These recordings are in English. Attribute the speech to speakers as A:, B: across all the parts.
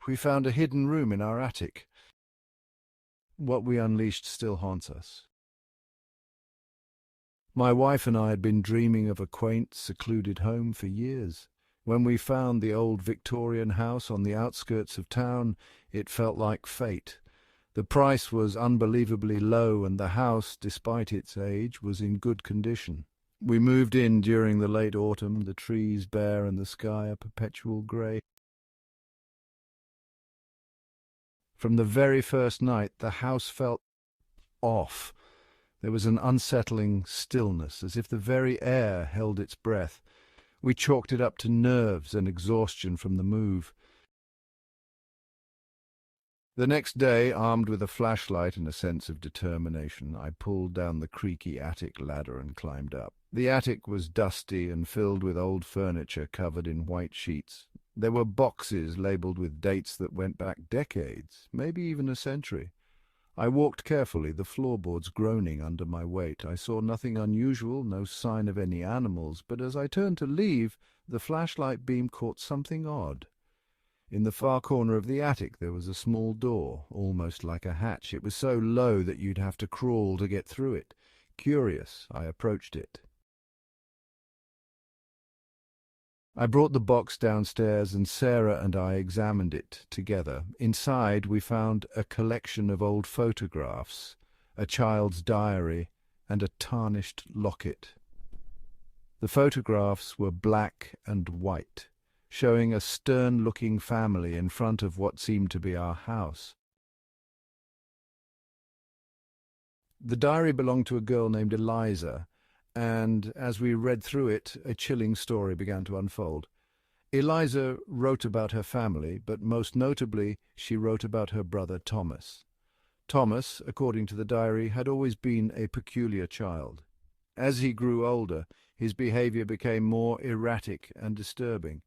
A: We found a hidden room in our attic. What we unleashed still haunts us. My wife and I had been dreaming of a quaint, secluded home for years. When we found the old Victorian house on the outskirts of town, it felt like fate. The price was unbelievably low, and the house, despite its age, was in good condition. We moved in during the late autumn, the trees bare and the sky a perpetual grey. From the very first night, the house felt off. There was an unsettling stillness, as if the very air held its breath. We chalked it up to nerves and exhaustion from the move. The next day, armed with a flashlight and a sense of determination, I pulled down the creaky attic ladder and climbed up. The attic was dusty and filled with old furniture covered in white sheets. There were boxes labelled with dates that went back decades, maybe even a century. I walked carefully, the floorboards groaning under my weight. I saw nothing unusual, no sign of any animals, but as I turned to leave, the flashlight beam caught something odd. In the far corner of the attic there was a small door, almost like a hatch. It was so low that you'd have to crawl to get through it. Curious, I approached it. I brought the box downstairs, and Sarah and I examined it together. Inside we found a collection of old photographs, a child's diary, and a tarnished locket. The photographs were black and white, showing a stern-looking family in front of what seemed to be our house. The diary belonged to a girl named Eliza, and as we read through it, a chilling story began to unfold. Eliza wrote about her family, but most notably, she wrote about her brother Thomas. Thomas, according to the diary, had always been a peculiar child. As he grew older, his behavior became more erratic and disturbing.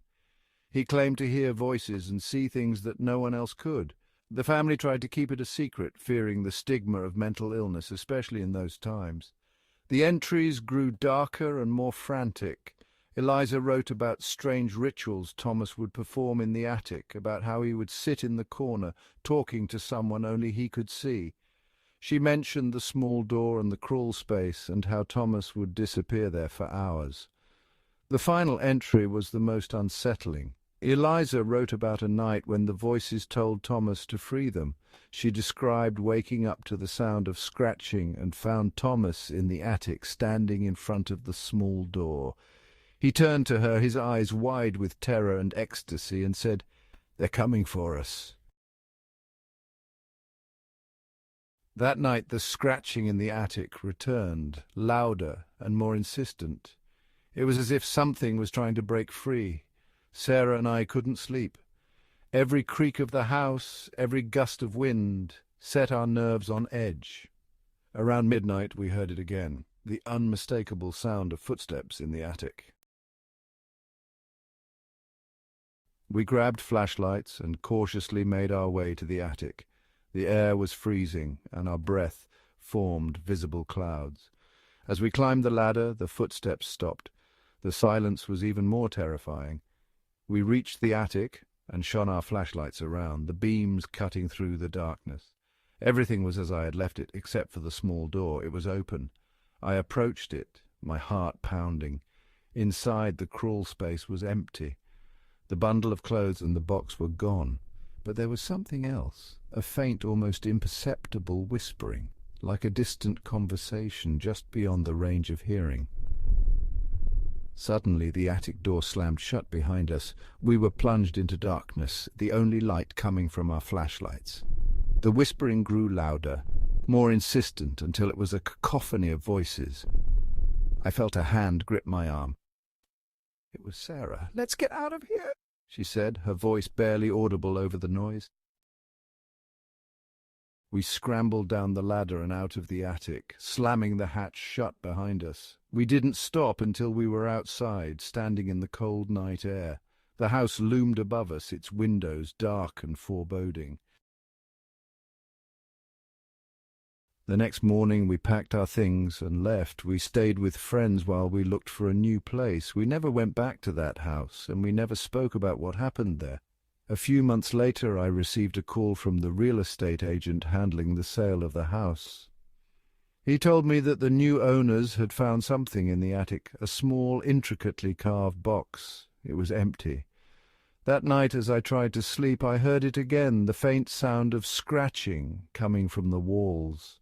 A: He claimed to hear voices and see things that no one else could. The family tried to keep it a secret, fearing the stigma of mental illness, especially in those times. The entries grew darker and more frantic. Eliza wrote about strange rituals Thomas would perform in the attic, about how he would sit in the corner, talking to someone only he could see. She mentioned the small door and the crawl space, and how Thomas would disappear there for hours. The final entry was the most unsettling. Eliza wrote about a night when the voices told Thomas to free them. She described waking up to the sound of scratching and found Thomas in the attic, standing in front of the small door. He turned to her, his eyes wide with terror and ecstasy, and said, "They're coming for us." That night the scratching in the attic returned, louder and more insistent. It was as if something was trying to break free. Sarah and I couldn't sleep. Every creak of the house, every gust of wind, set our nerves on edge. Around midnight we heard it again, the unmistakable sound of footsteps in the attic. We grabbed flashlights and cautiously made our way to the attic. The air was freezing, and our breath formed visible clouds. As we climbed the ladder, the footsteps stopped. The silence was even more terrifying. We reached the attic and shone our flashlights around, the beams cutting through the darkness. Everything was as I had left it, except for the small door. It was open. I approached it, my heart pounding. Inside, the crawl space was empty. The bundle of clothes and the box were gone. But there was something else, a faint, almost imperceptible whispering, like a distant conversation just beyond the range of hearing. Suddenly the attic door slammed shut behind us. We were plunged into darkness, the only light coming from our flashlights. The whispering grew louder, more insistent, until it was a cacophony of voices. I felt a hand grip my arm. It was Sarah. "Let's get out of here," she said, her voice barely audible over the noise. We scrambled down the ladder and out of the attic, slamming the hatch shut behind us. We didn't stop until we were outside, standing in the cold night air. The house loomed above us, its windows dark and foreboding. The next morning we packed our things and left. We stayed with friends while we looked for a new place. We never went back to that house, and we never spoke about what happened there. A few months later, I received a call from the real estate agent handling the sale of the house. He told me that the new owners had found something in the attic, a small, intricately carved box. It was empty. That night, as I tried to sleep, I heard it again, the faint sound of scratching coming from the walls.